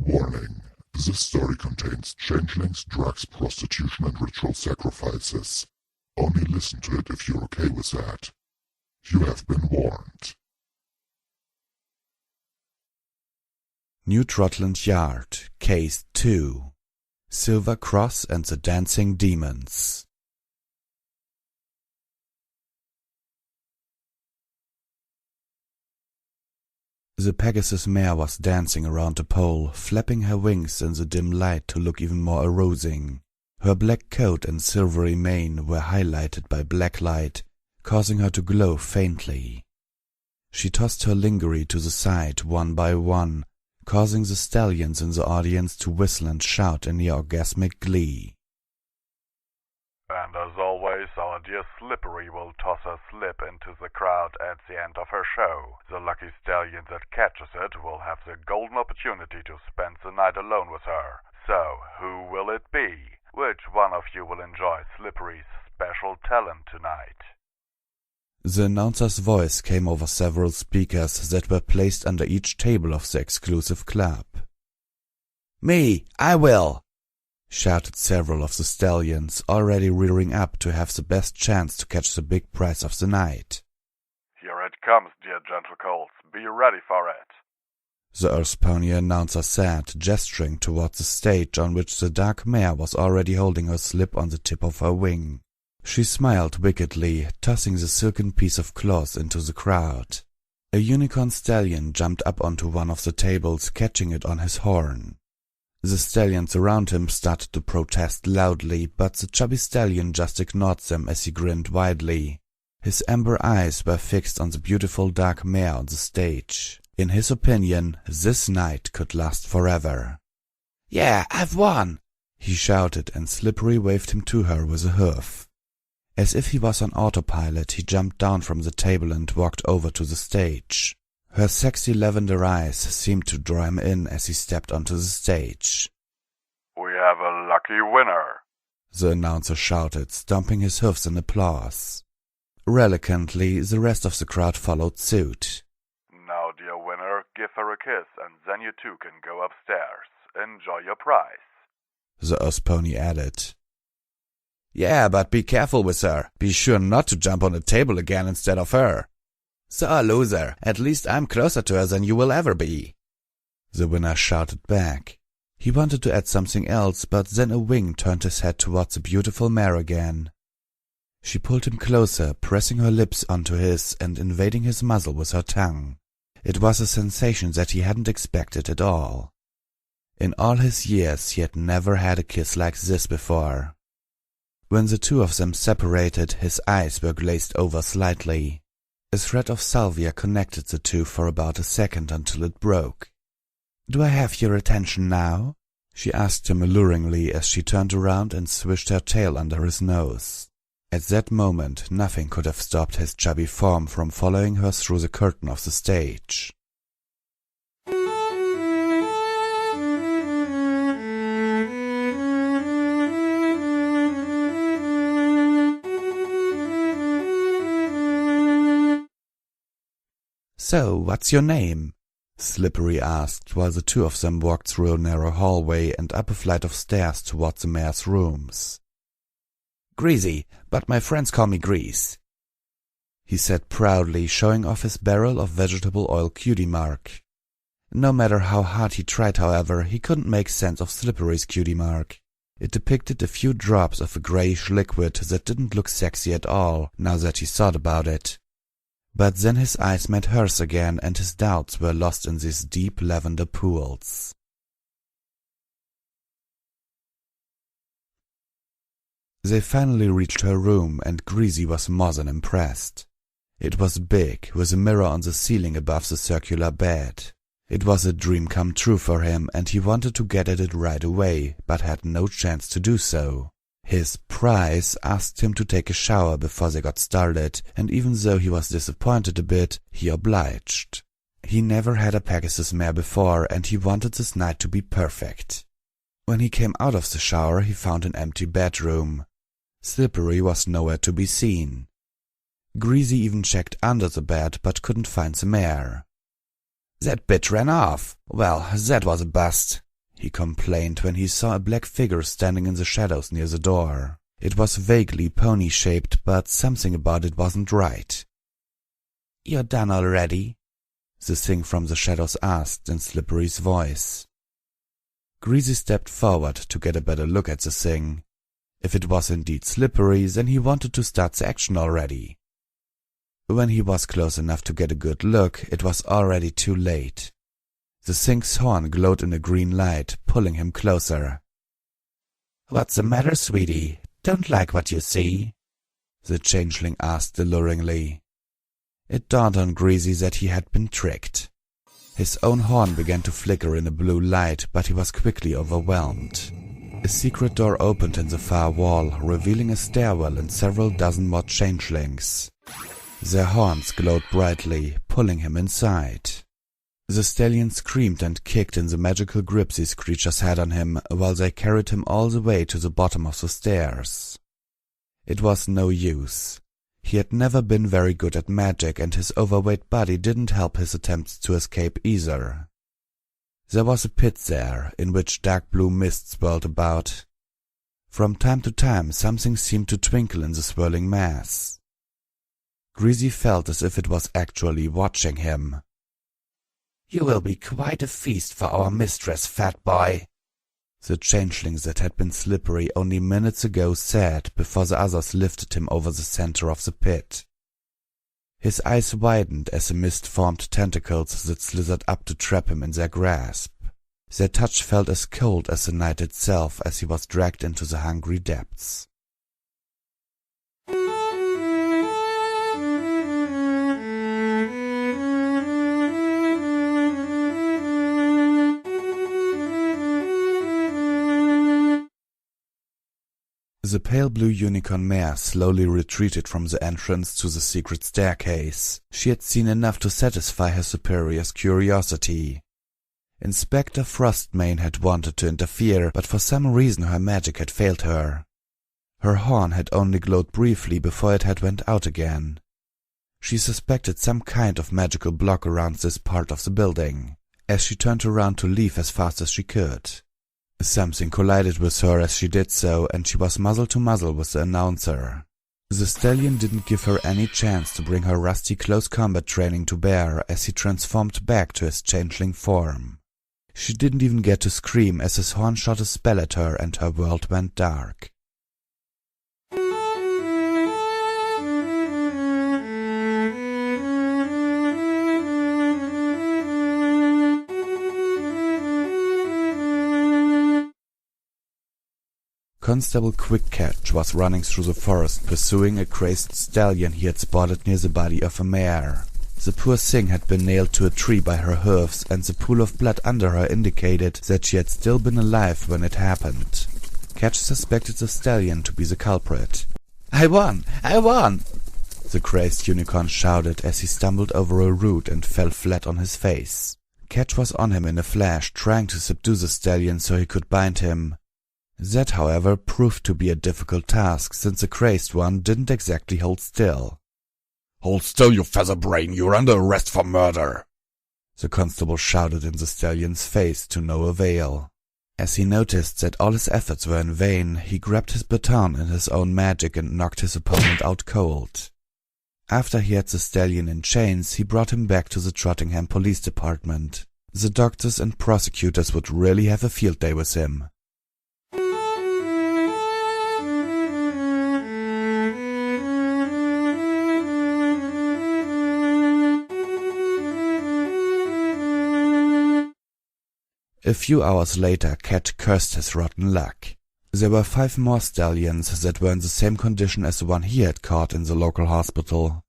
Warning: this story contains changelings, drugs, prostitution, and ritual sacrifices. Only listen to it if you're okay with that. You have been warned. New Trottland Yard, Case 2. Silver Cross and the Dancing Demons. The Pegasus mare was dancing around the pole, flapping her wings in the dim light to look even more arousing. Her black coat and silvery mane were highlighted by black light, causing her to glow faintly. She tossed her lingerie to the side one by one, causing the stallions in the audience to whistle and shout in near orgasmic glee. And as always, our dear Slippery will toss her slip into the crowd at the end of her show. The lucky stallion that catches it will have the golden opportunity to spend the night alone with her. So, who will it be? Which one of you will enjoy Slippery's special talent tonight? The announcer's voice came over several speakers that were placed under each table of the exclusive club. "Me, I will!" shouted several of the stallions, already rearing up to have the best chance to catch the big prize of the night. "Here it comes, dear gentle colts. Be ready for it," the Earth Pony announcer said, gesturing towards the stage on which the dark mare was already holding her slip on the tip of her wing. She smiled wickedly, tossing the silken piece of cloth into the crowd. A unicorn stallion jumped up onto one of the tables, catching it on his horn. The stallions around him started to protest loudly, but the chubby stallion just ignored them as he grinned widely. His amber eyes were fixed on the beautiful dark mare on the stage. In his opinion, this night could last forever. "Yeah, I've won!" he shouted, and Slippery waved him to her with a hoof. As if he was on autopilot, he jumped down from the table and walked over to the stage. Her sexy lavender eyes seemed to draw him in as he stepped onto the stage. "We have a lucky winner," the announcer shouted, stomping his hoofs in applause. Reluctantly, the rest of the crowd followed suit. "Now, dear winner, give her a kiss and then you two can go upstairs. Enjoy your prize," the Earth Pony added. "Yeah, but be careful with her. Be sure not to jump on the table again instead of her." "So, loser, at least I'm closer to her than you will ever be," the winner shouted back. He wanted to add something else, but then a wing turned his head towards the beautiful mare again. She pulled him closer, pressing her lips onto his and invading his muzzle with her tongue. It was a sensation that he hadn't expected at all. In all his years, he had never had a kiss like this before. When the two of them separated, his eyes were glazed over slightly. A thread of salvia connected the two for about a second until it broke. "Do I have your attention now?" she asked him alluringly as she turned around and swished her tail under his nose. At that moment, nothing could have stopped his chubby form from following her through the curtain of the stage. "So, what's your name?" Slippery asked, while the two of them walked through a narrow hallway and up a flight of stairs towards the mayor's rooms. "Greasy, but my friends call me Grease," he said proudly, showing off his barrel of vegetable oil cutie mark. No matter how hard he tried, however, he couldn't make sense of Slippery's cutie mark. It depicted a few drops of a grayish liquid that didn't look sexy at all, now that he thought about it. But then his eyes met hers again, and his doubts were lost in these deep lavender pools. They finally reached her room, and Greasy was more than impressed. It was big, with a mirror on the ceiling above the circular bed. It was a dream come true for him, and he wanted to get at it right away, but had no chance to do so. His prize asked him to take a shower before they got started, and even though he was disappointed a bit, he obliged. He never had a Pegasus mare before, and he wanted this night to be perfect. When he came out of the shower, he found an empty bedroom. Slippery was nowhere to be seen. Greasy even checked under the bed, but couldn't find the mare. "That bitch ran off. Well, that was a bust," he complained when he saw a black figure standing in the shadows near the door. It was vaguely pony-shaped, but something about it wasn't right. "You're done already?" the thing from the shadows asked in Slippery's voice. Greasy stepped forward to get a better look at the thing. If it was indeed Slippery, then he wanted to start the action already. When he was close enough to get a good look, it was already too late. The thing's horn glowed in a green light, pulling him closer. "What's the matter, sweetie? Don't like what you see?" the changeling asked alluringly. It dawned on Greasy that he had been tricked. His own horn began to flicker in a blue light, but he was quickly overwhelmed. A secret door opened in the far wall, revealing a stairwell and several dozen more changelings. Their horns glowed brightly, pulling him inside. The stallion screamed and kicked in the magical grip these creatures had on him, while they carried him all the way to the bottom of the stairs. It was no use. He had never been very good at magic, and his overweight body didn't help his attempts to escape either. There was a pit there, in which dark blue mist swirled about. From time to time something seemed to twinkle in the swirling mass. Greasy felt as if it was actually watching him. "You will be quite a feast for our mistress, fat boy," the changeling that had been Slippery only minutes ago said before the others lifted him over the center of the pit. His eyes widened as the mist formed tentacles that slithered up to trap him in their grasp. Their touch felt as cold as the night itself as he was dragged into the hungry depths. The pale blue unicorn mare slowly retreated from the entrance to the secret staircase. She had seen enough to satisfy her superior's curiosity. Inspector Frostmane had wanted to interfere, but for some reason her magic had failed her. Her horn had only glowed briefly before it had went out again. She suspected some kind of magical block around this part of the building, as she turned around to leave as fast as she could. Something collided with her as she did so, and she was muzzle to muzzle with the announcer. The stallion didn't give her any chance to bring her rusty close combat training to bear as he transformed back to his changeling form. She didn't even get to scream as his horn shot a spell at her and her world went dark. Constable Quick-Catch was running through the forest pursuing a crazed stallion he had spotted near the body of a mare. The poor thing had been nailed to a tree by her hooves, and the pool of blood under her indicated that she had still been alive when it happened. Catch suspected the stallion to be the culprit. "I won! I won!" the crazed unicorn shouted as he stumbled over a root and fell flat on his face. Catch was on him in a flash, trying to subdue the stallion so he could bind him. That, however, proved to be a difficult task, since the crazed one didn't exactly hold still. "Hold still, you featherbrain! You're under arrest for murder!" the constable shouted in the stallion's face to no avail. As he noticed that all his efforts were in vain, he grabbed his baton and his own magic and knocked his opponent out cold. After he had the stallion in chains, he brought him back to the Trottingham Police Department. The doctors and prosecutors would really have a field day with him. A few hours later, Cat cursed his rotten luck. There were 5 more stallions that were in the same condition as the one he had caught in the local hospital.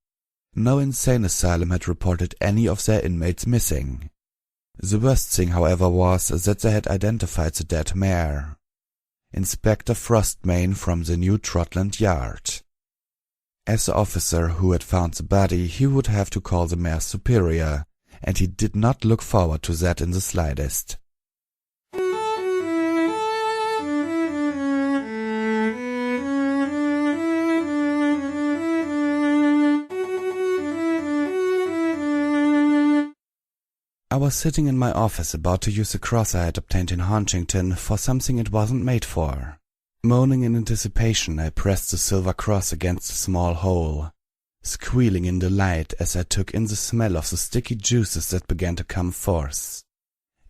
No insane asylum had reported any of their inmates missing. The worst thing, however, was that they had identified the dead mare. Inspector Frostmane from the new Trottland yard. As the officer who had found the body, he would have to call the mare's superior, and he did not look forward to that in the slightest. I was sitting in my office about to use the cross I had obtained in Huntington for something it wasn't made for. Moaning in anticipation, I pressed the silver cross against the small hole, squealing in delight as I took in the smell of the sticky juices that began to come forth.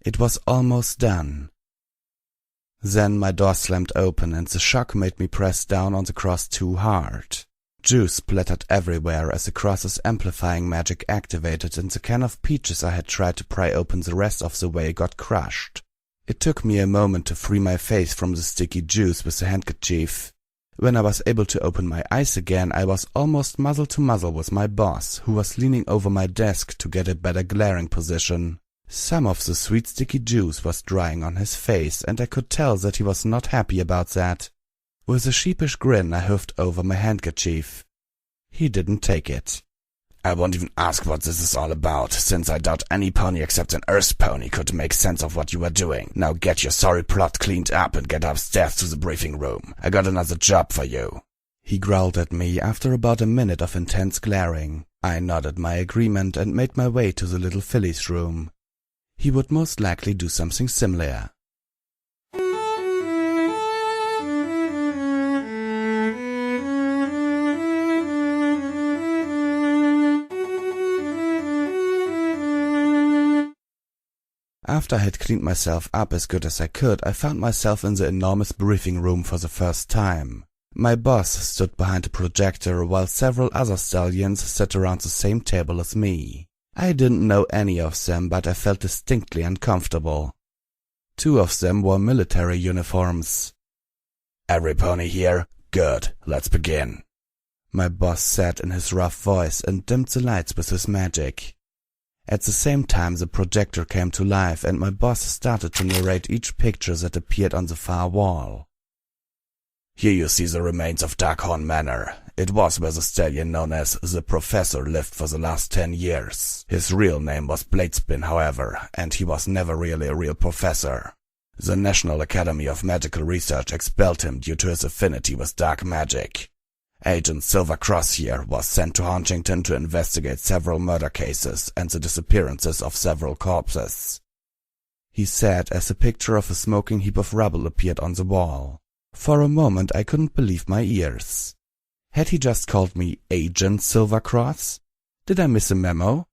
It was almost done. Then my door slammed open and the shock made me press down on the cross too hard. Juice splattered everywhere as the cross's amplifying magic activated and the can of peaches I had tried to pry open the rest of the way got crushed. It took me a moment to free my face from the sticky juice with the handkerchief. When I was able to open my eyes again, I was almost muzzle to muzzle with my boss, who was leaning over my desk to get a better glaring position. Some of the sweet sticky juice was drying on his face, and I could tell that he was not happy about that. With a sheepish grin, I hoofed over my handkerchief. He didn't take it. I won't even ask what this is all about, since I doubt any pony except an Earth pony could make sense of what you were doing. Now get your sorry plot cleaned up and get upstairs to the briefing room. I got another job for you. He growled at me after about a minute of intense glaring. I nodded my agreement and made my way to the little filly's room. He would most likely do something similar. After I had cleaned myself up as good as I could, I found myself in the enormous briefing room for the first time. My boss stood behind a projector while several other stallions sat around the same table as me. I didn't know any of them, but I felt distinctly uncomfortable. 2 of them wore military uniforms. Every pony here? Good, let's begin. My boss said in his rough voice and dimmed the lights with his magic. At the same time the projector came to life and my boss started to narrate each picture that appeared on the far wall. Here you see the remains of Darkhorn Manor. It was where the stallion known as the Professor lived for the last 10 years. His real name was Bladespin, however, and he was never really a real professor. The National Academy of Magical Research expelled him due to his affinity with dark magic. Agent Silvercross here was sent to Huntington to investigate several murder cases and the disappearances of several corpses, he said as a picture of a smoking heap of rubble appeared on the wall. For a moment I couldn't believe my ears. Had he just called me Agent Silvercross? Did I miss a memo?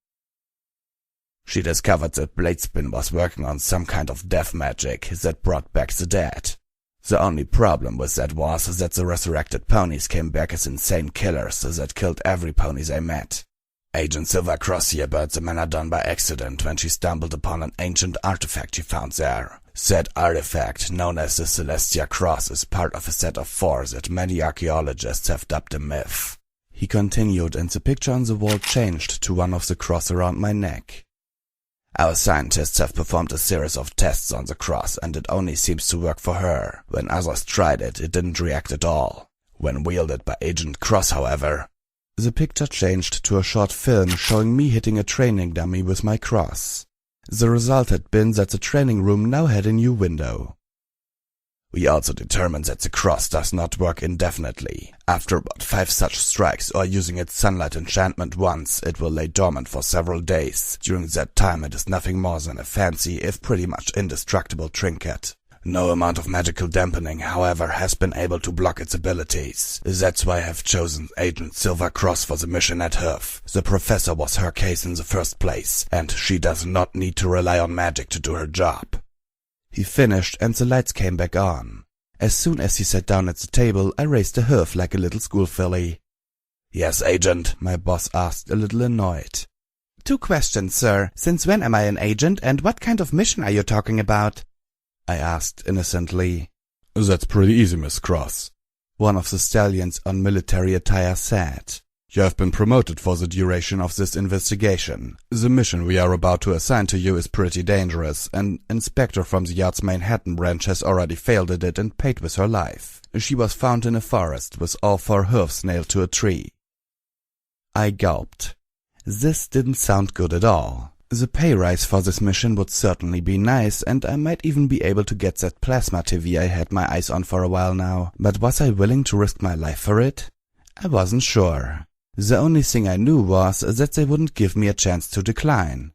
She discovered that Bladespin was working on some kind of death magic that brought back the dead. The only problem with that was that the resurrected ponies came back as insane killers that killed every pony they met. Agent Silvercross here burned the manor down by accident when she stumbled upon an ancient artifact she found there. Said artifact, known as the Celestia Cross, is part of a set of 4 that many archaeologists have dubbed a myth. He continued, and the picture on the wall changed to one of the cross around my neck. Our scientists have performed a series of tests on the cross, and it only seems to work for her. When others tried it, it didn't react at all. When wielded by Agent Cross, however... The picture changed to a short film showing me hitting a training dummy with my cross. The result had been that the training room now had a new window. We also determined that the cross does not work indefinitely. After about 5 such strikes or using its sunlight enchantment once, it will lay dormant for several days. During that time it is nothing more than a fancy, if pretty much indestructible trinket. No amount of magical dampening, however, has been able to block its abilities. That's why I have chosen Agent Silvercross for the mission at Hoof. The professor was her case in the first place, and she does not need to rely on magic to do her job. He finished and the lights came back on. As soon as he sat down at the table, I raised a hoof like a little school filly. Yes, Agent? My boss asked, a little annoyed. 2 questions, sir. Since when am I an agent, and what kind of mission are you talking about? I asked innocently. That's pretty easy, Miss Cross. One of the stallions on military attire said. You have been promoted for the duration of this investigation. The mission we are about to assign to you is pretty dangerous. An inspector from the Yard's Manhattan branch has already failed at it and paid with her life. She was found in a forest with all 4 hoofs nailed to a tree. I gulped. This didn't sound good at all. The pay rise for this mission would certainly be nice, and I might even be able to get that plasma TV I had my eyes on for a while now. But was I willing to risk my life for it? I wasn't sure. The only thing I knew was that they wouldn't give me a chance to decline.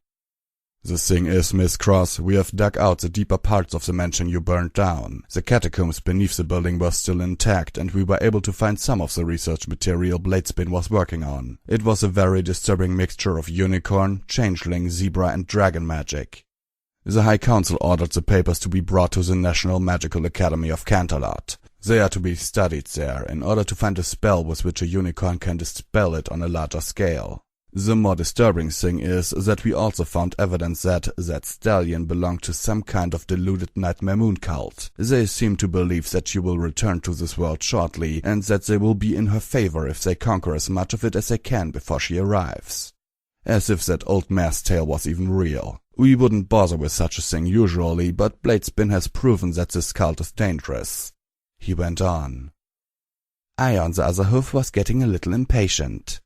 The thing is, Miss Cross, we have dug out the deeper parts of the mansion you burned down. The catacombs beneath the building were still intact, and we were able to find some of the research material Bladespin was working on. It was a very disturbing mixture of unicorn, changeling, zebra and dragon magic. The High Council ordered the papers to be brought to the National Magical Academy of Canterlot. They are to be studied there in order to find a spell with which a unicorn can dispel it on a larger scale. The more disturbing thing is that we also found evidence that stallion belonged to some kind of deluded Nightmare Moon cult. They seem to believe that she will return to this world shortly, and that they will be in her favor if they conquer as much of it as they can before she arrives. As if that old mare's tale was even real. We wouldn't bother with such a thing usually, but Bladespin has proven that this cult is dangerous. He went on. I, on the other hoof, was getting a little impatient.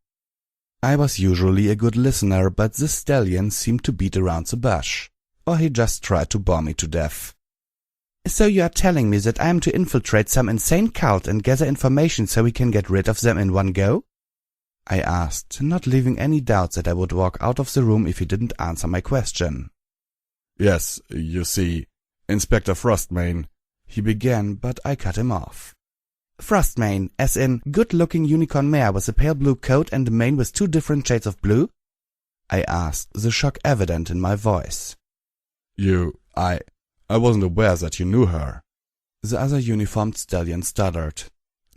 I was usually a good listener, but this stallion seemed to beat around the bush. Or he just tried to bore me to death. So you are telling me that I am to infiltrate some insane cult and gather information so we can get rid of them in one go? I asked, not leaving any doubt that I would walk out of the room if he didn't answer my question. Yes, you see, Inspector Frostmane, he began, but I cut him off. Frostmane, as in good-looking unicorn mare with a pale blue coat and a mane with 2 different shades of blue? I asked, the shock evident in my voice. I wasn't aware that you knew her. The other uniformed stallion stuttered.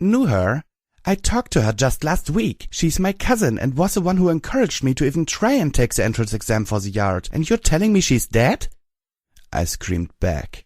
Knew her? I talked to her just last week. She's my cousin and was the one who encouraged me to even try and take the entrance exam for the yard. And you're telling me she's dead? I screamed back.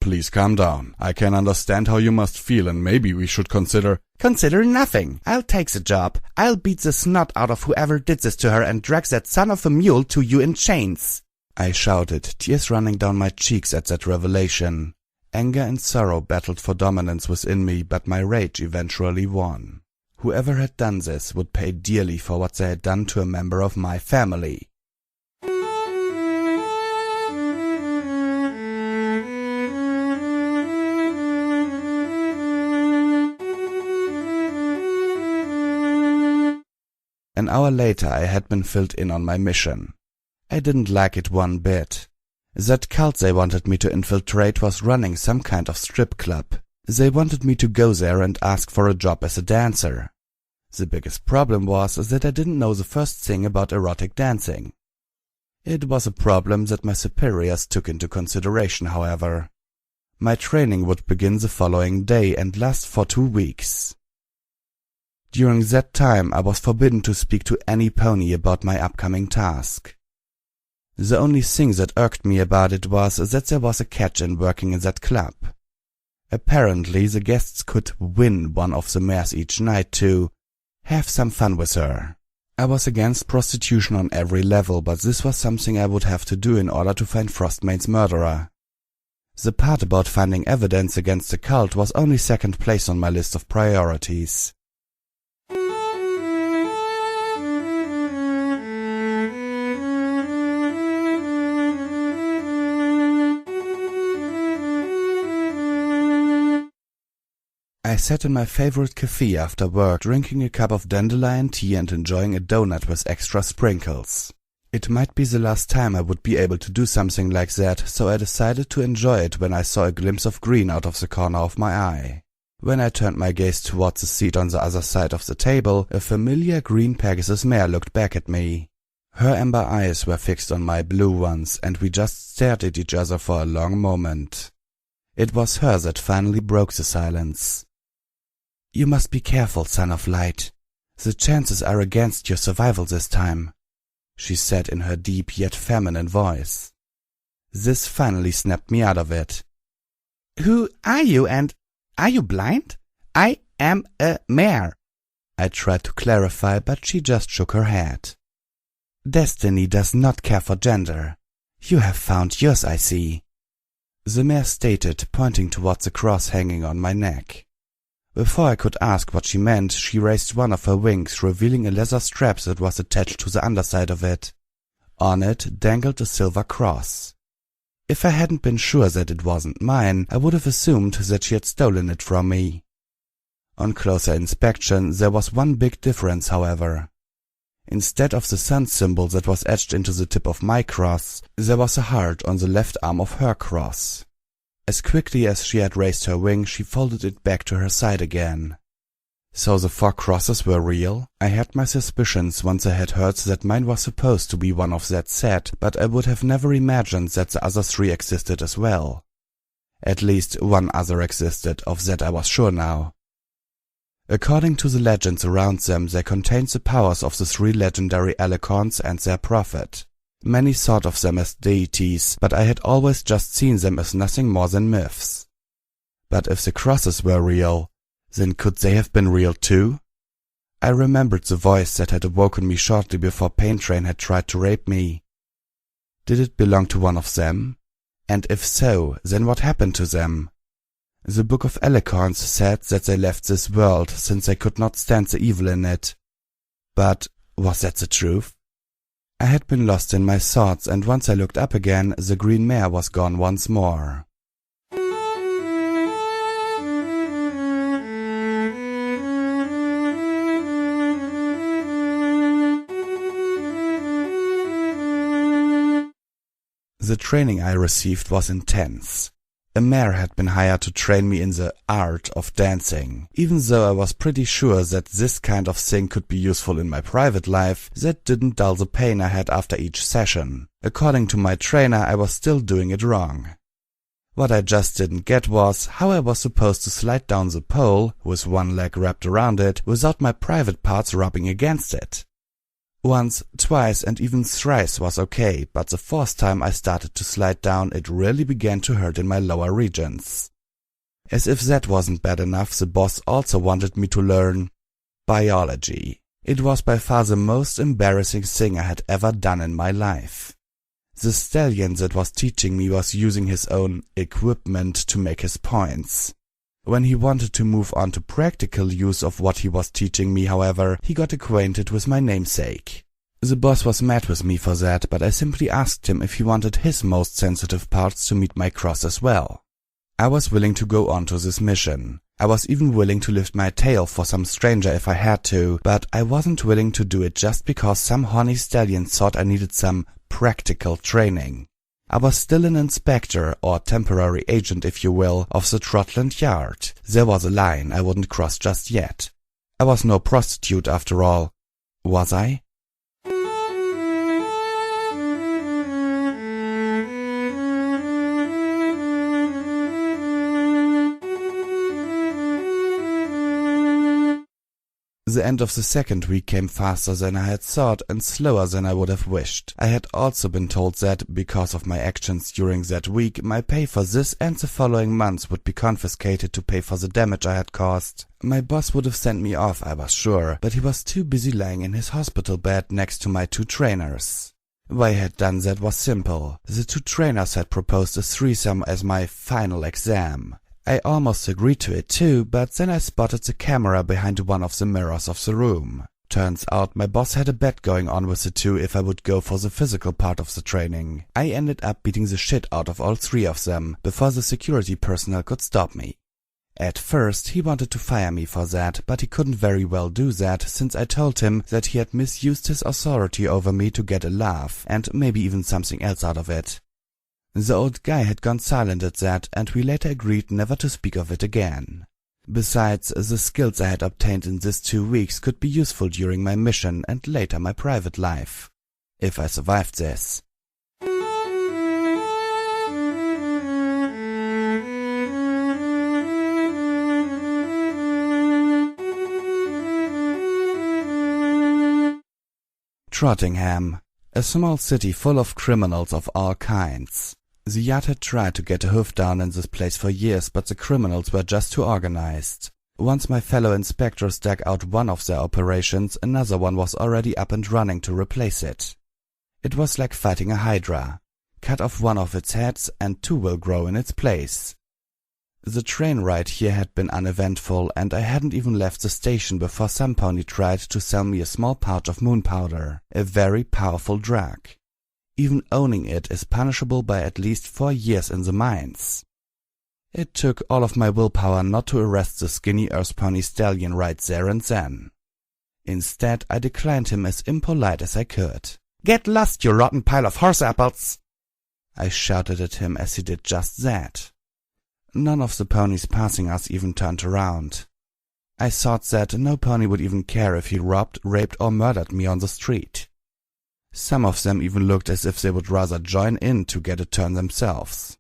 Please calm down. I can understand how you must feel, and maybe we should consider— Consider nothing. I'll take the job. I'll beat the snot out of whoever did this to her and drag that son of a mule to you in chains. I shouted, tears running down my cheeks at that revelation. Anger and sorrow battled for dominance within me, but my rage eventually won. Whoever had done this would pay dearly for what they had done to a member of my family. An hour later I had been filled in on my mission. I didn't like it one bit. That cult they wanted me to infiltrate was running some kind of strip club. They wanted me to go there and ask for a job as a dancer. The biggest problem was that I didn't know the first thing about erotic dancing. It was a problem that my superiors took into consideration, however. My training would begin the following day and last for 2 weeks. During that time I was forbidden to speak to any pony about my upcoming task. The only thing that irked me about it was that there was a catch in working in that club. Apparently the guests could win one of the mares each night to have some fun with her. I was against prostitution on every level, but this was something I would have to do in order to find Frostmane's murderer. The part about finding evidence against the cult was only second place on my list of priorities. I sat in my favorite cafe after work, drinking a cup of dandelion tea and enjoying a donut with extra sprinkles. It might be the last time I would be able to do something like that, so I decided to enjoy it when I saw a glimpse of green out of the corner of my eye. When I turned my gaze towards the seat on the other side of the table, a familiar green Pegasus mare looked back at me. Her amber eyes were fixed on my blue ones, and we just stared at each other for a long moment. It was her that finally broke the silence. "You must be careful, Son of Light. The chances are against your survival this time," she said in her deep yet feminine voice. This finally snapped me out of it. "Who are you, and are you blind? I am a mare," I tried to clarify, but she just shook her head. "Destiny does not care for gender. You have found yours, I see," the mare stated, pointing towards the cross hanging on my neck. Before I could ask what she meant, she raised one of her wings, revealing a leather strap that was attached to the underside of it. On it dangled a silver cross. If I hadn't been sure that it wasn't mine, I would have assumed that she had stolen it from me. On closer inspection, there was one big difference, however. Instead of the sun symbol that was etched into the tip of my cross, there was a heart on the left arm of her cross. As quickly as she had raised her wing, she folded it back to her side again. So the 4 crosses were real? I had my suspicions once I had heard that mine was supposed to be one of that set, but I would have never imagined that the other 3 existed as well. At least one other existed, of that I was sure now. According to the legends around them, they contained the powers of the 3 legendary alicorns and their prophet. Many thought of them as deities, but I had always just seen them as nothing more than myths. But if the crosses were real, then could they have been real too? I remembered the voice that had awoken me shortly before Pain Train had tried to rape me. Did it belong to one of them? And if so, then what happened to them? The Book of Alicorns said that they left this world since they could not stand the evil in it. But was that the truth? I had been lost in my thoughts, and once I looked up again, the green mare was gone once more. The training I received was intense. A mare had been hired to train me in the art of dancing. Even though I was pretty sure that this kind of thing could be useful in my private life, that didn't dull the pain I had after each session. According to my trainer, I was still doing it wrong. What I just didn't get was how I was supposed to slide down the pole, with one leg wrapped around it, without my private parts rubbing against it. Once, twice, and even thrice was okay, but the 4th time I started to slide down, it really began to hurt in my lower regions. As if that wasn't bad enough, the boss also wanted me to learn biology. It was by far the most embarrassing thing I had ever done in my life. The stallion that was teaching me was using his own equipment to make his points. When he wanted to move on to practical use of what he was teaching me, however, he got acquainted with my namesake. The boss was mad with me for that, but I simply asked him if he wanted his most sensitive parts to meet my cross as well. I was willing to go on to this mission. I was even willing to lift my tail for some stranger if I had to, but I wasn't willing to do it just because some horny stallion thought I needed some practical training. I was still an inspector, or temporary agent if you will, of the Trottland yard. There was a line I wouldn't cross just yet. I was no prostitute after all. Was I? The end of the 2nd week came faster than I had thought and slower than I would have wished. I had also been told that, because of my actions during that week, my pay for this and the following months would be confiscated to pay for the damage I had caused. My boss would have sent me off, I was sure, but he was too busy lying in his hospital bed next to my 2 trainers. Why I had done that was simple. The 2 trainers had proposed a threesome as my final exam. I almost agreed to it too, but then I spotted the camera behind one of the mirrors of the room. Turns out my boss had a bet going on with the 2 if I would go for the physical part of the training. I ended up beating the shit out of all 3 of them before the security personnel could stop me. At first he wanted to fire me for that, but he couldn't very well do that since I told him that he had misused his authority over me to get a laugh and maybe even something else out of it. The old guy had gone silent at that, and we later agreed never to speak of it again. Besides, the skills I had obtained in these 2 weeks could be useful during my mission and later my private life. If I survived this. Trottingham, a small city full of criminals of all kinds. The yard had tried to get a hoof down in this place for years, but the criminals were just too organized. Once my fellow inspectors dug out one of their operations, another one was already up and running to replace it. It was like fighting a hydra. Cut off one of its heads and 2 will grow in its place. The train ride here had been uneventful, and I hadn't even left the station before some pony tried to sell me a small pouch of moon powder, a very powerful drug. Even owning it is punishable by at least 4 years in the mines. It took all of my willpower not to arrest the skinny earth pony stallion right there and then. Instead, I declined him as impolite as I could. "Get lost, you rotten pile of horse apples!" I shouted at him as he did just that. None of the ponies passing us even turned around. I thought that no pony would even care if he robbed, raped, or murdered me on the street. Some of them even looked as if they would rather join in to get a turn themselves.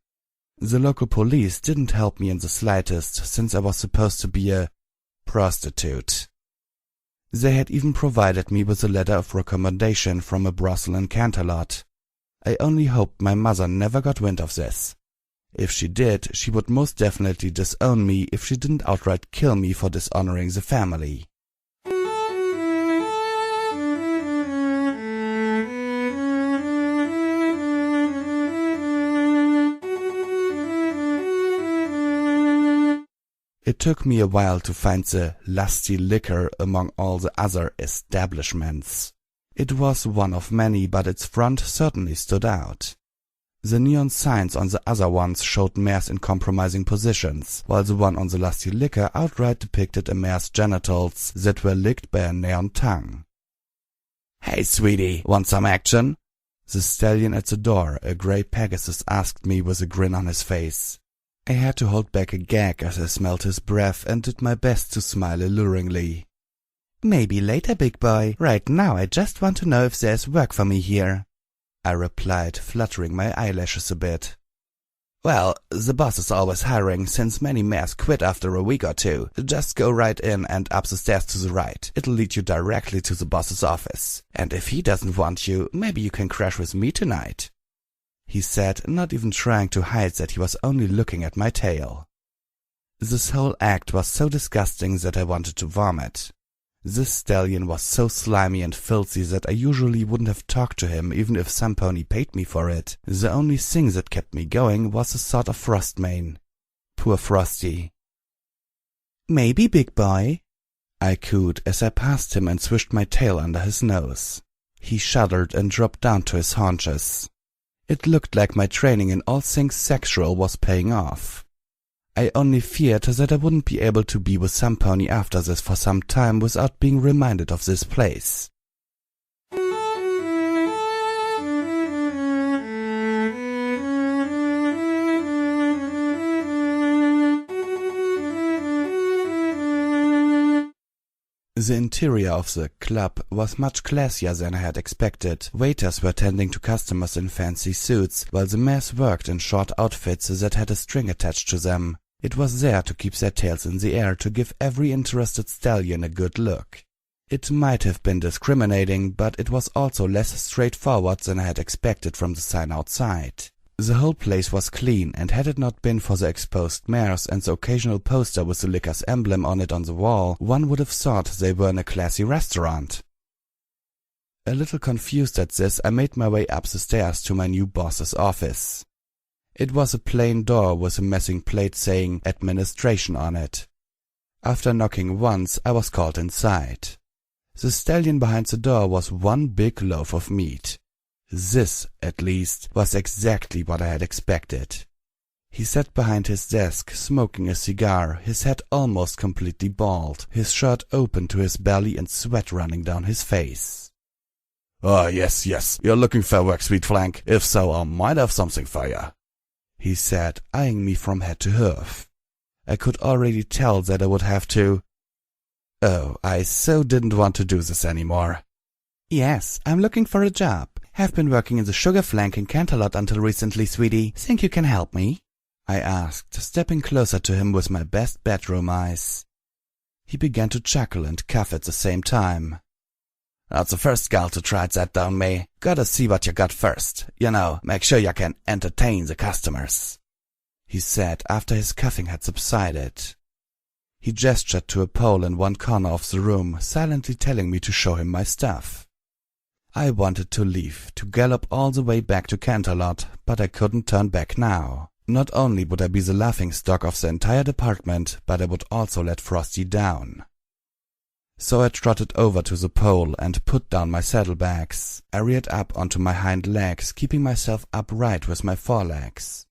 The local police didn't help me in the slightest, since I was supposed to be a prostitute. They had even provided me with a letter of recommendation from a brothel in Canterlot. I only hoped my mother never got wind of this. If she did, she would most definitely disown me if she didn't outright kill me for dishonoring the family. It took me a while to find the lusty liquor among all the other establishments. It was one of many, but its front certainly stood out. The neon signs on the other ones showed mares in compromising positions, while the one on the lusty liquor outright depicted a mare's genitals that were licked by a neon tongue. "Hey, sweetie, want some action?" The stallion at the door, a grey Pegasus, asked me with a grin on his face. I had to hold back a gag as I smelled his breath and did my best to smile alluringly. "Maybe later, big boy. Right now I just want to know if there's work for me here," I replied, fluttering my eyelashes a bit. "Well, the boss is always hiring, since many mares quit after a week or two. Just go right in and up the stairs to the right. It'll lead you directly to the boss's office. And if he doesn't want you, maybe you can crash with me tonight," he said, not even trying to hide that he was only looking at my tail. This whole act was so disgusting that I wanted to vomit. This stallion was so slimy and filthy that I usually wouldn't have talked to him even if some pony paid me for it. The only thing that kept me going was a sort of frost mane. Poor Frosty. "Maybe, big boy," I cooed as I passed him and swished my tail under his nose. He shuddered and dropped down to his haunches. It looked like my training in all things sexual was paying off. I only feared that I wouldn't be able to be with some pony after this for some time without being reminded of this place. The interior of the club was much classier than I had expected. Waiters were tending to customers in fancy suits, while the mares worked in short outfits that had a string attached to them. It was there to keep their tails in the air to give every interested stallion a good look. It might have been discriminating, but it was also less straightforward than I had expected from the sign outside. The whole place was clean, and had it not been for the exposed mares and the occasional poster with the liquor's emblem on it on the wall, one would have thought they were in a classy restaurant. A little confused at this, I made my way up the stairs to my new boss's office. It was a plain door with a messing plate saying "Administration" on it. After knocking once, I was called inside. The stallion behind the door was one big loaf of meat. This, at least, was exactly what I had expected. He sat behind his desk, smoking a cigar, his head almost completely bald, his shirt open to his belly and sweat running down his face. "Ah, yes, you're looking for work, sweet flank. If so, I might have something for you," he said, eyeing me from head to hoof. I could already tell that I would have to... Oh, I so didn't want to do this anymore. "Yes, I'm looking for a job. Have been working in the sugar flank in Canterlot until recently, sweetie. Think you can help me?" I asked, stepping closer to him with my best bedroom eyes. He began to chuckle and cough at the same time. "That's the first gal to try that down me. Gotta see what you got first. You know, make sure you can entertain the customers," he said after his coughing had subsided. He gestured to a pole in one corner of the room, silently telling me to show him my stuff. I wanted to leave, to gallop all the way back to Canterlot, but I couldn't turn back now. Not only would I be the laughingstock of the entire department, but I would also let Frosty down. So I trotted over to the pole and put down my saddlebags. I reared up onto my hind legs, keeping myself upright with my forelegs.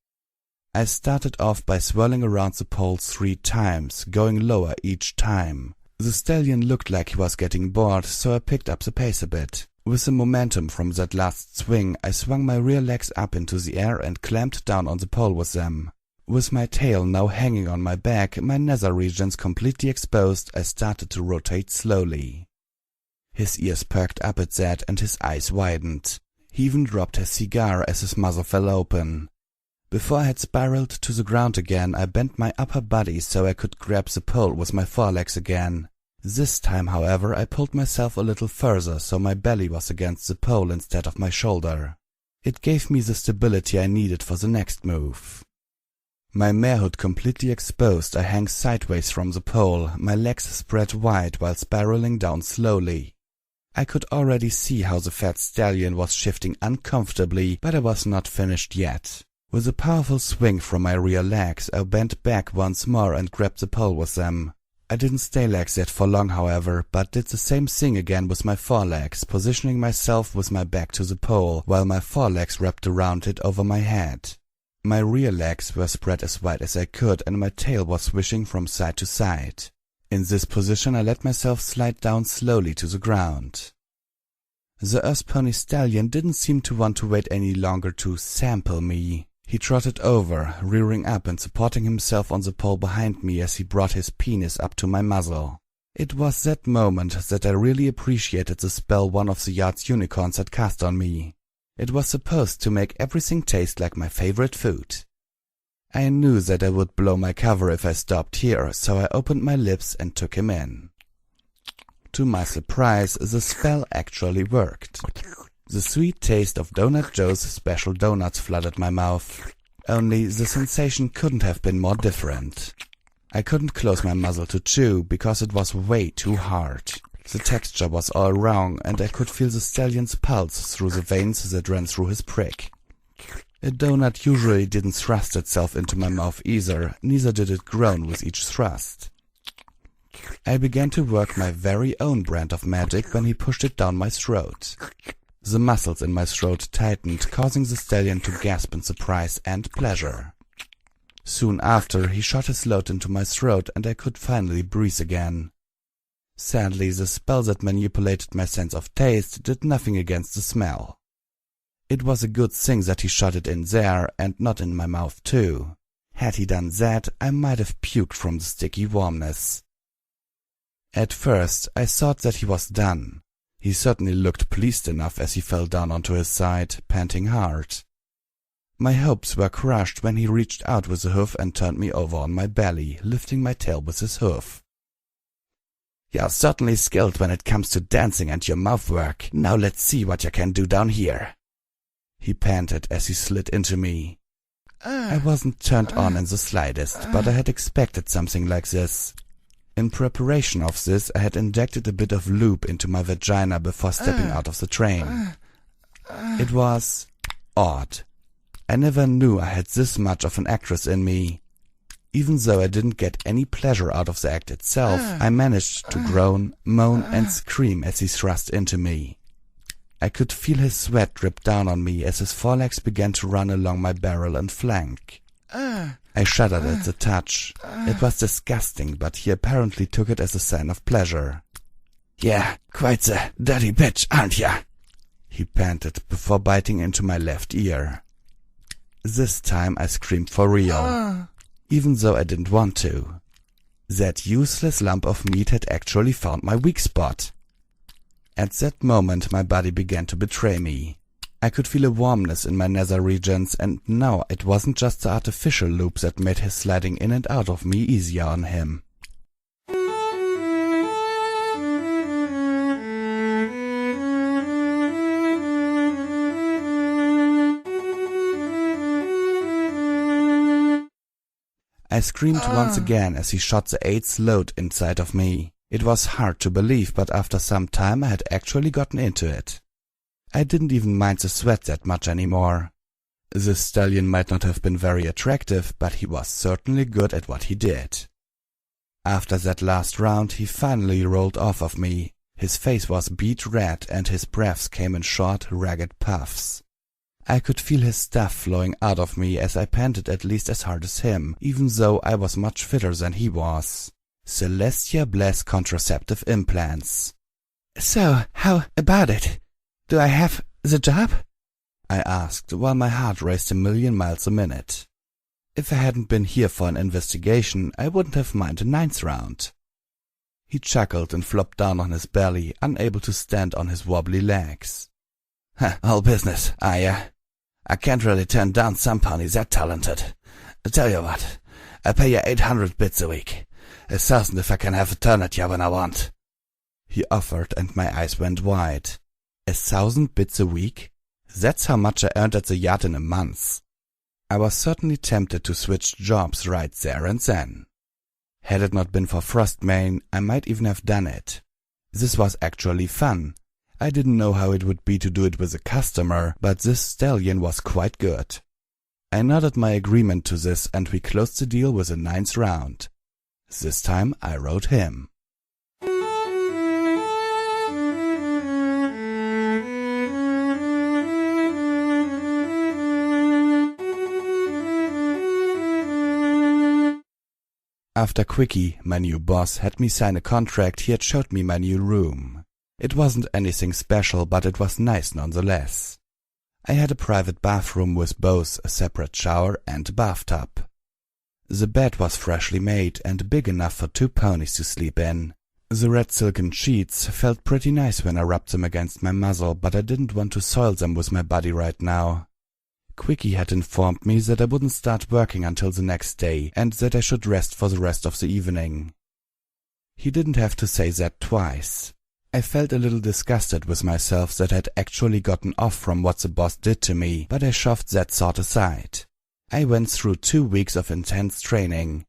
I started off by swirling around the pole 3 times, going lower each time. The stallion looked like he was getting bored, so I picked up the pace a bit. With the momentum from that last swing, I swung my rear legs up into the air and clamped down on the pole with them. With my tail now hanging on my back, my nether regions completely exposed, I started to rotate slowly. His ears perked up at that and his eyes widened. He even dropped his cigar as his muzzle fell open. Before I had spiraled to the ground again, I bent my upper body so I could grab the pole with my forelegs again. This time, however, I pulled myself a little further so my belly was against the pole instead of my shoulder. It gave me the stability I needed for the next move. My marehood completely exposed, I hang sideways from the pole, my legs spread wide while spiraling down slowly. I could already see how the fat stallion was shifting uncomfortably, but I was not finished yet. With a powerful swing from my rear legs, I bent back once more and grabbed the pole with them. I didn't stay like that for long, however, but did the same thing again with my forelegs, positioning myself with my back to the pole, while my forelegs wrapped around it over my head. My rear legs were spread as wide as I could, and my tail was swishing from side to side. In this position, I let myself slide down slowly to the ground. The Earth Pony stallion didn't seem to want to wait any longer to sample me. He trotted over, rearing up and supporting himself on the pole behind me as he brought his penis up to my muzzle. It was that moment that I really appreciated the spell one of the yard's unicorns had cast on me. It was supposed to make everything taste like my favorite food. I knew that I would blow my cover if I stopped here, so I opened my lips and took him in. To my surprise, the spell actually worked. The sweet taste of Donut Joe's special donuts flooded my mouth. Only the sensation couldn't have been more different. I couldn't close my muzzle to chew because it was way too hard. The texture was all wrong and I could feel the stallion's pulse through the veins that ran through his prick. A donut usually didn't thrust itself into my mouth either, neither did it groan with each thrust. I began to work my very own brand of magic when he pushed it down my throat. The muscles in my throat tightened, causing the stallion to gasp in surprise and pleasure. Soon after, he shot his load into my throat and I could finally breathe again. Sadly, the spell that manipulated my sense of taste did nothing against the smell. It was a good thing that he shot it in there and not in my mouth too. Had he done that, I might have puked from the sticky warmness. At first, I thought that he was done. He certainly looked pleased enough as he fell down onto his side, panting hard. My hopes were crushed when he reached out with a hoof and turned me over on my belly, lifting my tail with his hoof. "You're certainly skilled when it comes to dancing and your mouth work. Now let's see what you can do down here," he panted as he slid into me. I wasn't turned on in the slightest, but I had expected something like this. In preparation of this, I had injected a bit of lube into my vagina before stepping out of the train. It was odd. I never knew I had this much of an actress in me. Even though I didn't get any pleasure out of the act itself, I managed to groan, moan, and scream as he thrust into me. I could feel his sweat drip down on me as his forelegs began to run along my barrel and flank. I shuddered at the touch. It was disgusting, but he apparently took it as a sign of pleasure. "Yeah, quite the dirty bitch, aren't ya?" he panted before biting into my left ear. This time I screamed for real, even though I didn't want to. That useless lump of meat had actually found my weak spot. At that moment my body began to betray me. I could feel a warmness in my nether regions, and now it wasn't just the artificial loop that made his sliding in and out of me easier on him. I screamed once again as he shot the 8th load inside of me. It was hard to believe, but after some time I had actually gotten into it. I didn't even mind the sweat that much anymore. The stallion might not have been very attractive, but he was certainly good at what he did. After that last round, he finally rolled off of me. His face was beet red and his breaths came in short, ragged puffs. I could feel his stuff flowing out of me as I panted at least as hard as him, even though I was much fitter than he was. Celestia Bless contraceptive implants. So, how about it? Do I have the job? I asked while my heart raced 1,000,000 miles a minute. If I hadn't been here for an investigation, I wouldn't have minded a 9th round. He chuckled and flopped down on his belly, unable to stand on his wobbly legs. All business. I can't really turn down some ponies that talented. I tell you what, I pay you 800 bits a week. 1,000 if I can have a turn at you when I want. He offered, and my eyes went wide. 1,000 bits a week? That's how much I earned at the yacht in a month. I was certainly tempted to switch jobs right there and then. Had it not been for Frostmane, I might even have done it. This was actually fun. I didn't know how it would be to do it with a customer, but this stallion was quite good. I nodded my agreement to this, and we closed the deal with a 9th round. This time I rode him. After Quickie, my new boss, had me sign a contract, he had showed me my new room. It wasn't anything special, but it was nice nonetheless. I had a private bathroom with both a separate shower and a bathtub. The bed was freshly made and big enough for 2 ponies to sleep in. The red silken sheets felt pretty nice when I rubbed them against my muzzle, but I didn't want to soil them with my body right now. Quickie had informed me that I wouldn't start working until the next day and that I should rest for the rest of the evening. He didn't have to say that twice. I felt a little disgusted with myself that I'd actually gotten off from what the boss did to me, but I shoved that thought aside. I went through 2 weeks of intense training.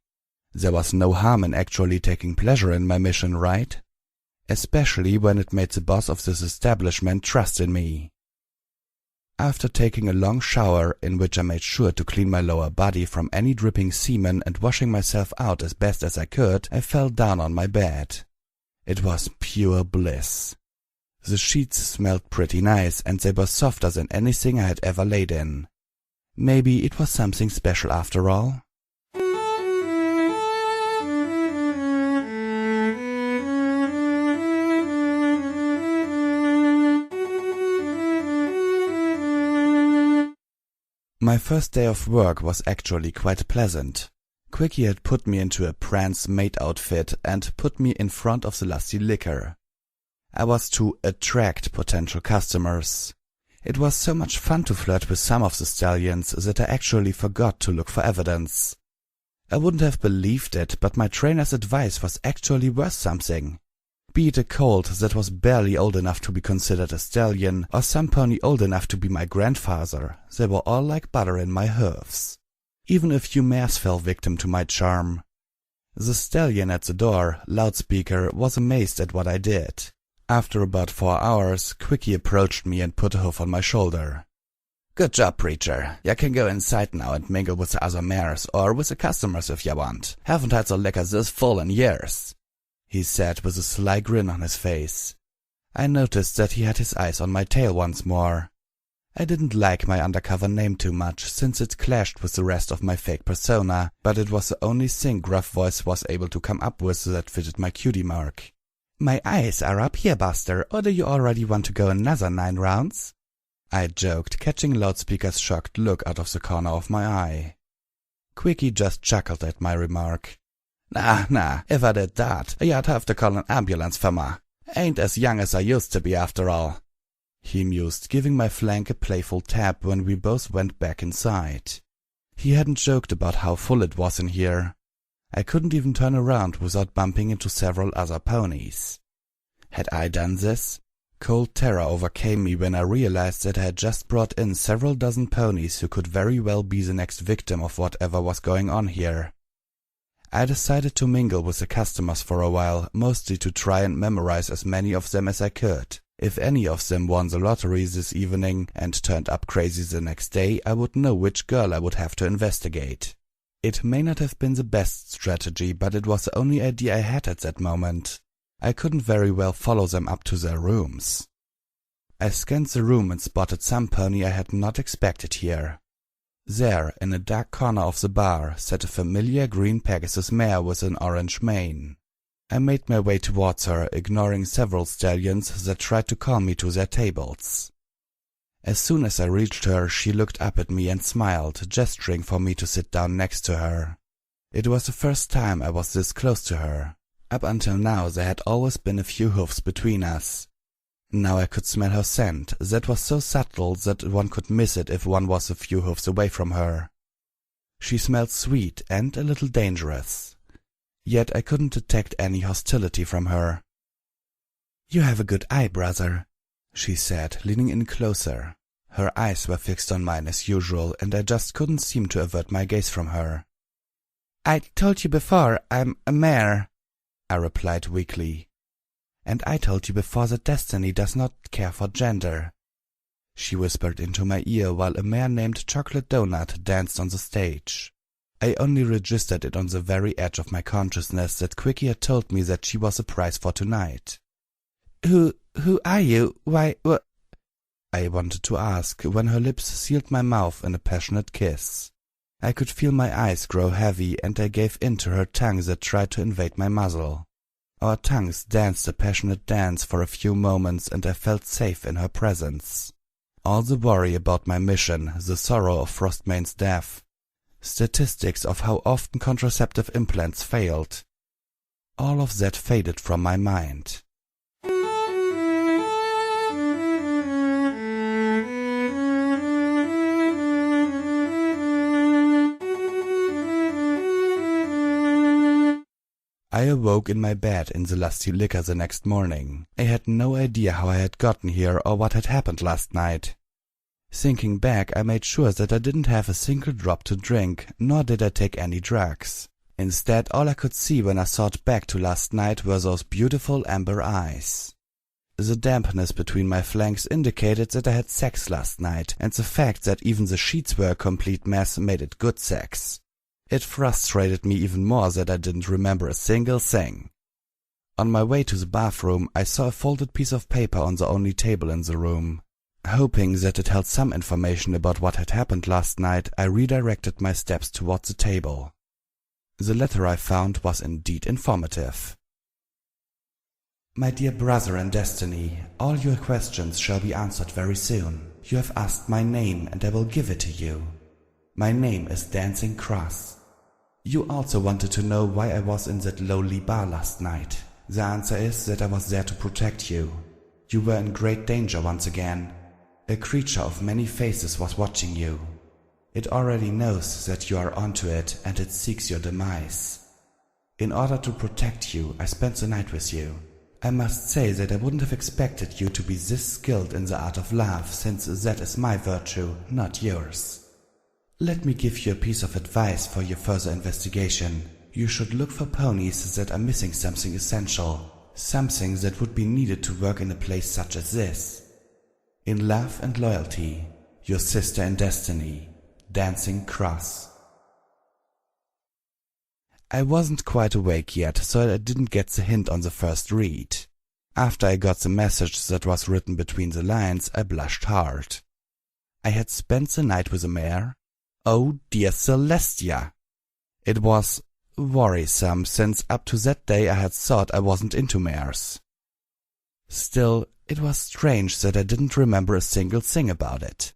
There was no harm in actually taking pleasure in my mission, right? Especially when it made the boss of this establishment trust in me. After taking a long shower, in which I made sure to clean my lower body from any dripping semen and washing myself out as best as I could, I fell down on my bed. It was pure bliss. The sheets smelled pretty nice, and they were softer than anything I had ever laid in. Maybe it was something special after all? My first day of work was actually quite pleasant. Quickie had put me into a prance maid outfit and put me in front of the lusty liquor. I was to attract potential customers. It was so much fun to flirt with some of the stallions that I actually forgot to look for evidence. I wouldn't have believed it, but my trainer's advice was actually worth something. Be it a colt that was barely old enough to be considered a stallion, or some pony old enough to be my grandfather, they were all like butter in my hooves. Even a few mares fell victim to my charm. The stallion at the door, loudspeaker, was amazed at what I did. After about 4 hours, Quickie approached me and put a hoof on my shoulder. Good job, preacher. You can go inside now and mingle with the other mares, or with the customers if you want. Haven't had the liquor this full in years, he said with a sly grin on his face. I noticed that he had his eyes on my tail once more. I didn't like my undercover name too much, since it clashed with the rest of my fake persona, but it was the only thing Gruff Voice was able to come up with that fitted my cutie mark. My eyes are up here, Buster, or do you already want to go another 9 rounds? I joked, catching Loudspeaker's shocked look out of the corner of my eye. Quickie just chuckled at my remark. Nah, if I did that, you'd have to call an ambulance for me. Ain't as young as I used to be after all, he mused, giving my flank a playful tap when we both went back inside. He hadn't joked about how full it was in here. I couldn't even turn around without bumping into several other ponies. Had I done this? Cold terror overcame me when I realized that I had just brought in several dozen ponies who could very well be the next victim of whatever was going on here. I decided to mingle with the customers for a while, mostly to try and memorize as many of them as I could. If any of them won the lottery this evening and turned up crazy the next day, I would know which girl I would have to investigate. It may not have been the best strategy, but it was the only idea I had at that moment. I couldn't very well follow them up to their rooms. I scanned the room and spotted some pony I had not expected here. There, in a dark corner of the bar, sat a familiar green Pegasus mare with an orange mane. I made my way towards her, ignoring several stallions that tried to call me to their tables. As soon as I reached her, she looked up at me and smiled, gesturing for me to sit down next to her. It was the first time I was this close to her. Up until now there had always been a few hoofs between us. Now I could smell her scent, that was so subtle that one could miss it if one was a few hoofs away from her. She smelled sweet and a little dangerous. Yet I couldn't detect any hostility from her. "You have a good eye, brother," she said, leaning in closer. Her eyes were fixed on mine as usual, and I just couldn't seem to avert my gaze from her. "I told you before, I'm a mare," I replied weakly. "And I told you before that Destiny does not care for gender," she whispered into my ear while a mare named Chocolate Donut danced on the stage. I only registered it on the very edge of my consciousness that Quickie had told me that she was a prize for tonight. Who are you? Why, what? I wanted to ask, when her lips sealed my mouth in a passionate kiss. I could feel my eyes grow heavy, and I gave in to her tongue that tried to invade my muzzle. Our tongues danced a passionate dance for a few moments, and I felt safe in her presence. All the worry about my mission, the sorrow of Frostmane's death, statistics of how often contraceptive implants failed, all of that faded from my mind. I awoke in my bed in the lusty liquor the next morning. I had no idea how I had gotten here or what had happened last night. Thinking back, I made sure that I didn't have a single drop to drink, nor did I take any drugs. Instead, all I could see when I thought back to last night were those beautiful amber eyes. The dampness between my flanks indicated that I had sex last night, and the fact that even the sheets were a complete mess made it good sex. It frustrated me even more that I didn't remember a single thing. On my way to the bathroom, I saw a folded piece of paper on the only table in the room. Hoping that it held some information about what had happened last night, I redirected my steps towards the table. The letter I found was indeed informative. "My dear brother in destiny, all your questions shall be answered very soon. You have asked my name, and I will give it to you. My name is Dancing Cross. You also wanted to know why I was in that lowly bar last night. The answer is that I was there to protect you. You were in great danger once again. A creature of many faces was watching you. It already knows that you are onto it, and it seeks your demise. In order to protect you, I spent the night with you. I must say that I wouldn't have expected you to be this skilled in the art of love, since that is my virtue, not yours. Let me give you a piece of advice for your further investigation. You should look for ponies that are missing something essential, something that would be needed to work in a place such as this. In love and loyalty, your sister in destiny, Dancing Cross." I wasn't quite awake yet, so I didn't get the hint on the first read. After I got the message that was written between the lines, I blushed hard. I had spent the night with a mare? Oh dear Celestia! It was worrisome, since up to that day I had thought I wasn't into mares. Still, it was strange that I didn't remember a single thing about it.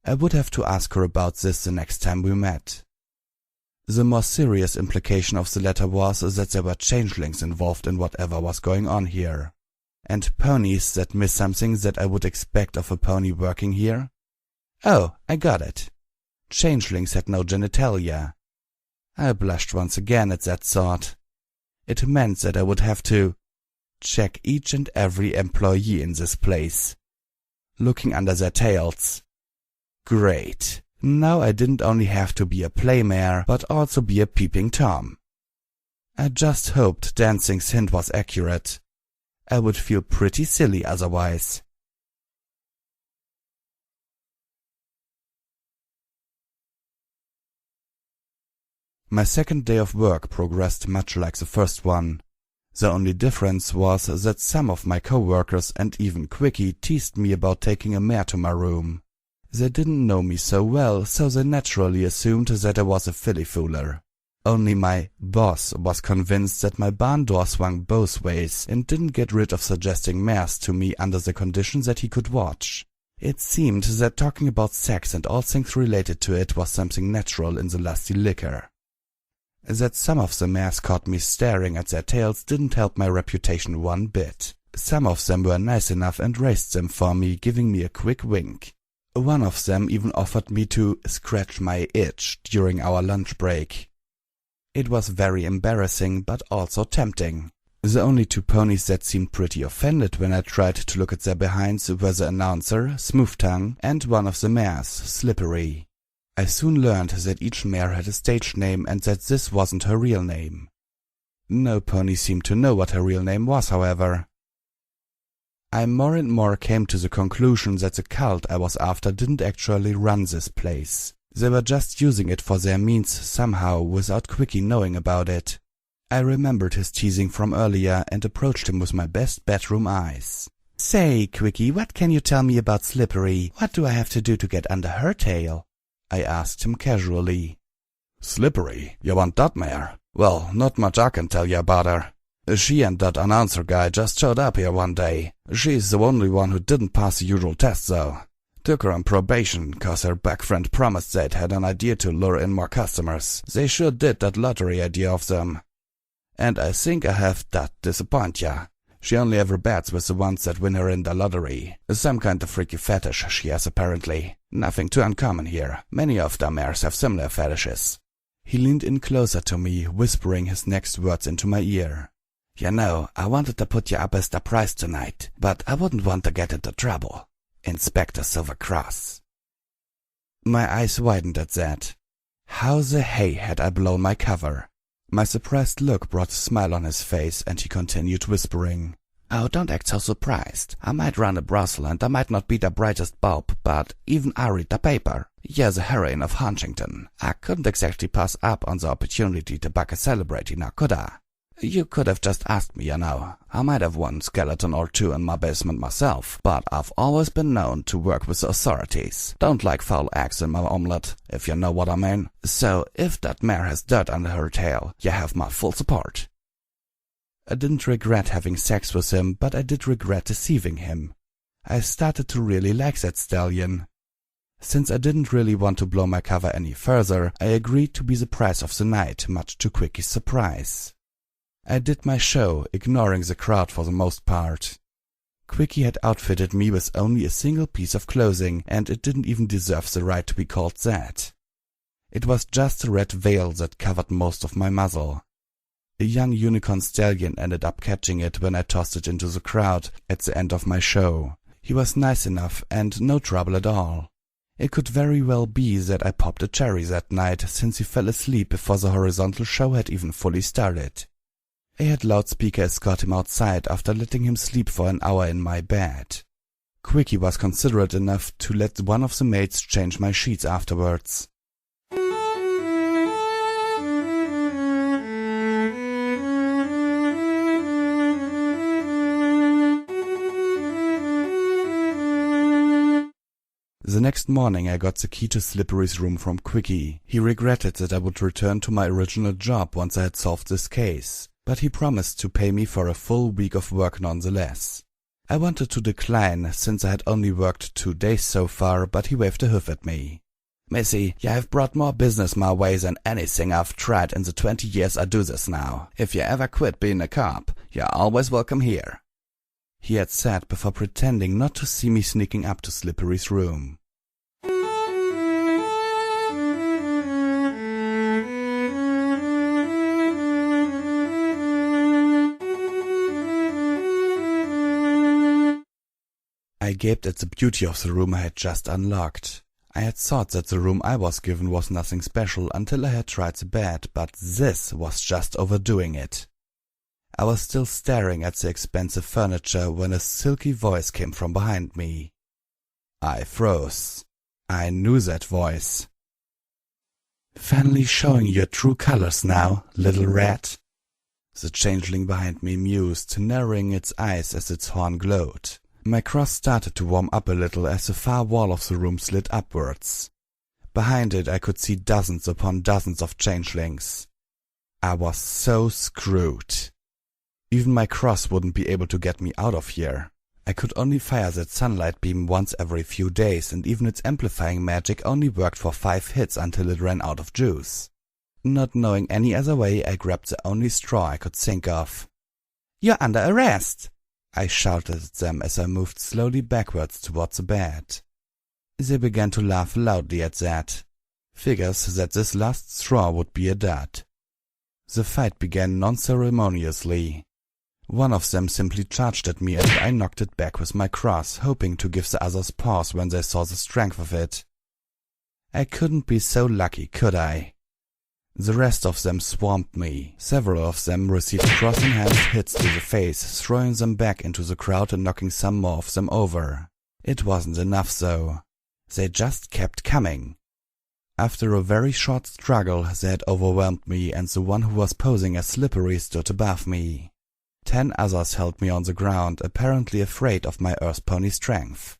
I would have to ask her about this the next time we met. The more serious implication of the letter was that there were changelings involved in whatever was going on here. And ponies that miss something that I would expect of a pony working here? Oh, I got it. Changelings had no genitalia. I blushed once again at that thought. It meant that I would have to check each and every employee in this place, looking under their tails. Great. Now I didn't only have to be a playmare, but also be a peeping Tom. I just hoped Dancing's hint was accurate. I would feel pretty silly otherwise. My second day of work progressed much like the first one. The only difference was that some of my co-workers and even Quickie teased me about taking a mare to my room. They didn't know me so well, so they naturally assumed that I was a filly-fooler. Only my boss was convinced that my barn door swung both ways and didn't get rid of suggesting mares to me under the condition that he could watch. It seemed that talking about sex and all things related to it was something natural in the lusty liquor. That some of the mares caught me staring at their tails didn't help my reputation one bit. Some of them were nice enough and raised them for me, giving me a quick wink. One of them even offered me to scratch my itch during our lunch break. It was very embarrassing, but also tempting. The only two ponies that seemed pretty offended when I tried to look at their behinds were the announcer, Smooth Tongue, and one of the mares, Slippery. I soon learned that each mare had a stage name and that this wasn't her real name. No pony seemed to know what her real name was, however. I more and more came to the conclusion that the cult I was after didn't actually run this place. They were just using it for their means somehow without Quickie knowing about it. I remembered his teasing from earlier and approached him with my best bedroom eyes. "Say, Quickie, what can you tell me about Slippery? What do I have to do to get under her tail?" I asked him casually. "Slippery? You want that mare? Well, not much I can tell you about her. She and that announcer guy just showed up here one day. She's the only one who didn't pass the usual test, though. Took her on probation, cause her back friend promised they'd had an idea to lure in more customers. They sure did that lottery idea of them. And I think I have that disappoint ya. She only ever bets with the ones that win her in the lottery. Some kind of freaky fetish she has apparently. Nothing too uncommon here. Many of the mares have similar fetishes." He leaned in closer to me, whispering his next words into my ear. "You know, I wanted to put you up as the prize tonight, but I wouldn't want to get into trouble. Inspector Silvercross." My eyes widened at that. How the hay had I blown my cover? My surprised look brought a smile on his face, and he continued whispering. "Oh, don't act so surprised. I might run a brothel and I might not be the brightest bulb, but even I read the paper. You're the heroine of Huntington. I couldn't exactly pass up on the opportunity to buck a celebrity now, could I? You could have just asked me, you know. I might have one skeleton or two in my basement myself, but I've always been known to work with the authorities. Don't like foul eggs in my omelette, if you know what I mean. So, if that mare has dirt under her tail, you have my full support." I didn't regret having sex with him, but I did regret deceiving him. I started to really like that stallion. Since I didn't really want to blow my cover any further, I agreed to be the prize of the night, much to Quickie's surprise. I did my show, ignoring the crowd for the most part. Quickie had outfitted me with only a single piece of clothing, and it didn't even deserve the right to be called that. It was just a red veil that covered most of my muzzle. A young unicorn stallion ended up catching it when I tossed it into the crowd at the end of my show. He was nice enough and no trouble at all. It could very well be that I popped a cherry that night, since he fell asleep before the horizontal show had even fully started. I had loudspeaker escort him outside after letting him sleep for an hour in my bed. Quickie was considerate enough to let one of the maids change my sheets afterwards. The next morning I got the key to Slippery's room from Quickie. He regretted that I would return to my original job once I had solved this case, but he promised to pay me for a full week of work nonetheless. I wanted to decline, since I had only worked 2 days so far, but he waved a hoof at me. "Missy, you have brought more business my way than anything I've tried in the 20 years I do this now. If you ever quit being a cop, you're always welcome here," he had said before pretending not to see me sneaking up to Slippery's room. I gaped at the beauty of the room I had just unlocked. I had thought that the room I was given was nothing special until I had tried the bed, but this was just overdoing it. I was still staring at the expensive furniture when a silky voice came from behind me. I froze. I knew that voice. "Finally showing your true colors now, little rat," the changeling behind me mused, narrowing its eyes as its horn glowed. My cross started to warm up a little as the far wall of the room slid upwards. Behind it I could see dozens upon dozens of changelings. I was so screwed. Even my cross wouldn't be able to get me out of here. I could only fire that sunlight beam once every few days, and even its amplifying magic only worked for 5 hits until it ran out of juice. Not knowing any other way, I grabbed the only straw I could think of. "You're under arrest!" I shouted at them as I moved slowly backwards towards the bed. They began to laugh loudly at that. Figures that this last straw would be a dud. The fight began non-ceremoniously. One of them simply charged at me and I knocked it back with my cross, hoping to give the others pause when they saw the strength of it. I couldn't be so lucky, could I? The rest of them swamped me. Several of them received cross-enhanced hits to the face, throwing them back into the crowd and knocking some more of them over. It wasn't enough though. They just kept coming. After a very short struggle, they had overwhelmed me, and the one who was posing as Slippery stood above me. 10 others held me on the ground, apparently afraid of my Earth Pony strength.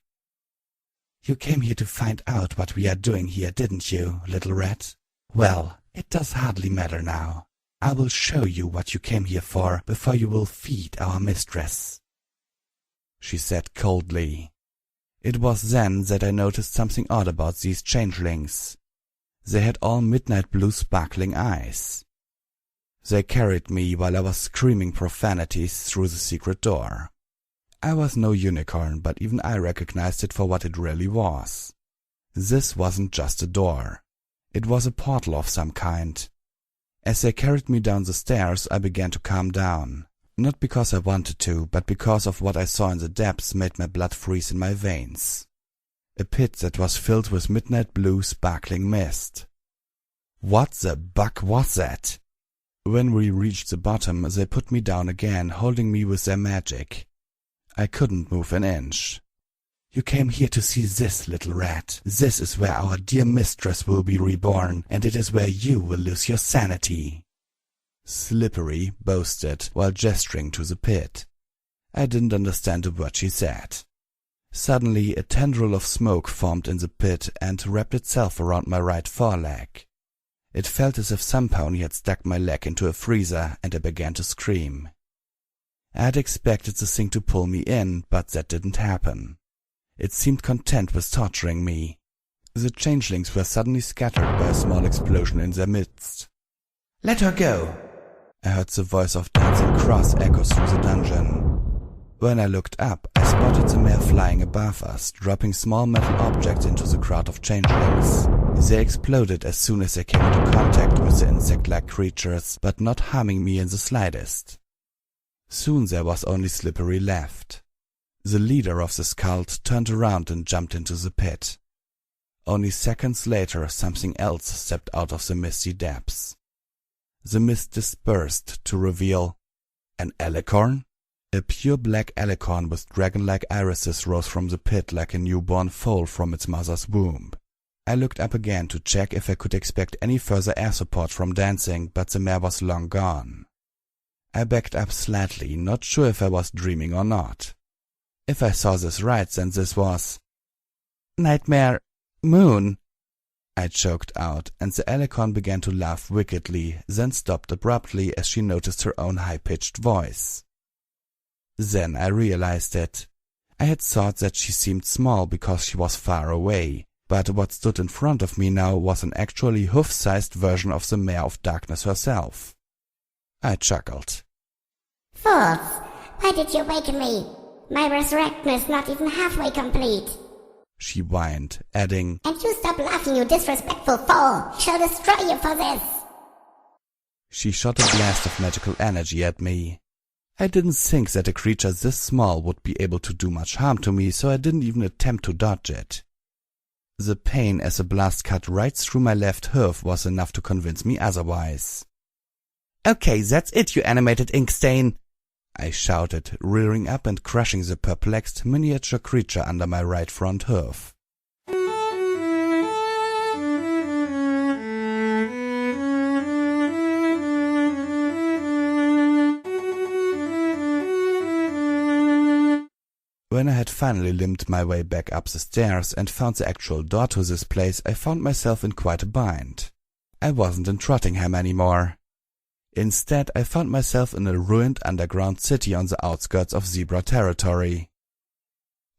"You came here to find out what we are doing here, didn't you, little rat? Well, it does hardly matter now. I will show you what you came here for before you will feed our mistress," she said coldly. It was then that I noticed something odd about these changelings. They had all midnight blue sparkling eyes. They carried me while I was screaming profanities through the secret door. I was no unicorn, but even I recognized it for what it really was. This wasn't just a door. It was a portal of some kind. As they carried me down the stairs, I began to calm down. Not because I wanted to, but because of what I saw in the depths made my blood freeze in my veins. A pit that was filled with midnight blue sparkling mist. What the buck was that? When we reached the bottom, they put me down again, holding me with their magic. I couldn't move an inch. "You came here to see this, little rat. This is where our dear mistress will be reborn, and it is where you will lose your sanity," Slippery boasted while gesturing to the pit. I didn't understand a word she said. Suddenly, a tendril of smoke formed in the pit and wrapped itself around my right foreleg. It felt as if some pony had stuck my leg into a freezer, and I began to scream. I had expected the thing to pull me in, but that didn't happen. It seemed content with torturing me. The changelings were suddenly scattered by a small explosion in their midst. "Let her go!" I heard the voice of Dancing Cross echo through the dungeon. When I looked up, I spotted the mare flying above us, dropping small metal objects into the crowd of changelings. They exploded as soon as they came into contact with the insect-like creatures, but not harming me in the slightest. Soon there was only Slippery left. The leader of this cult turned around and jumped into the pit. Only seconds later, something else stepped out of the misty depths. The mist dispersed to reveal an alicorn. A pure black alicorn with dragon-like irises rose from the pit like a newborn foal from its mother's womb. I looked up again to check if I could expect any further air support from Dancing, but the mare was long gone. I backed up slightly, not sure if I was dreaming or not. If I saw this right, then this was Nightmare Moon, I choked out, and the alicorn began to laugh wickedly, then stopped abruptly as she noticed her own high-pitched voice. Then I realized it. I had thought that she seemed small because she was far away, but what stood in front of me now was an actually hoof-sized version of the Mare of Darkness herself. I chuckled. "Fools! Why did you awaken me? My resurrection is not even halfway complete," she whined, adding, "And you stop laughing, you disrespectful fool! She'll destroy you for this!" She shot a blast of magical energy at me. I didn't think that a creature this small would be able to do much harm to me, so I didn't even attempt to dodge it. The pain as the blast cut right through my left hoof was enough to convince me otherwise. "Okay, that's it, you animated ink stain!" I shouted, rearing up and crushing the perplexed miniature creature under my right front hoof. When I had finally limped my way back up the stairs and found the actual door to this place, I found myself in quite a bind. I wasn't in Trottingham anymore. Instead, I found myself in a ruined underground city on the outskirts of zebra territory.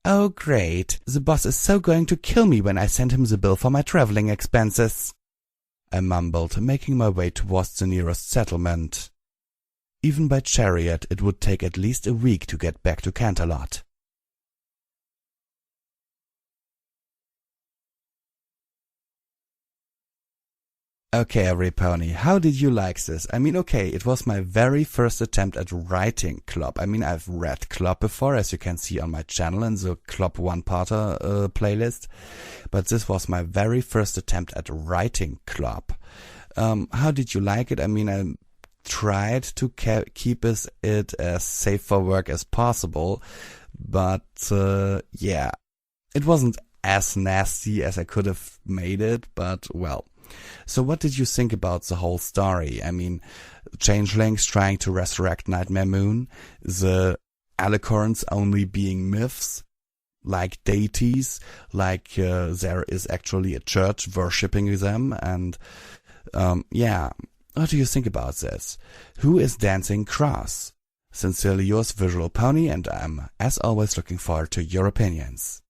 Oh great, the boss is so going to kill me when I send him the bill for my traveling expenses, I mumbled, making my way towards the nearest settlement. Even by chariot, it would take at least a week to get back to Canterlot. Okay, every pony, how did you like this? I mean, okay, it was my very first attempt at writing Klopp. I mean, I've read Klopp before, as you can see on my channel in the Klopp one-parter playlist. But this was my very first attempt at writing Klopp. How did you like it? I mean, I tried to keep it as safe for work as possible. But, yeah, it wasn't as nasty as I could have made it, but, well. So what did you think about the whole story? I mean, changelings trying to resurrect Nightmare Moon, the alicorns only being myths, like deities, like there is actually a church worshipping them, and yeah, what do you think about this? Who is dancing cross? Sincerely yours, Visual Pony, and I'm, as always, looking forward to your opinions.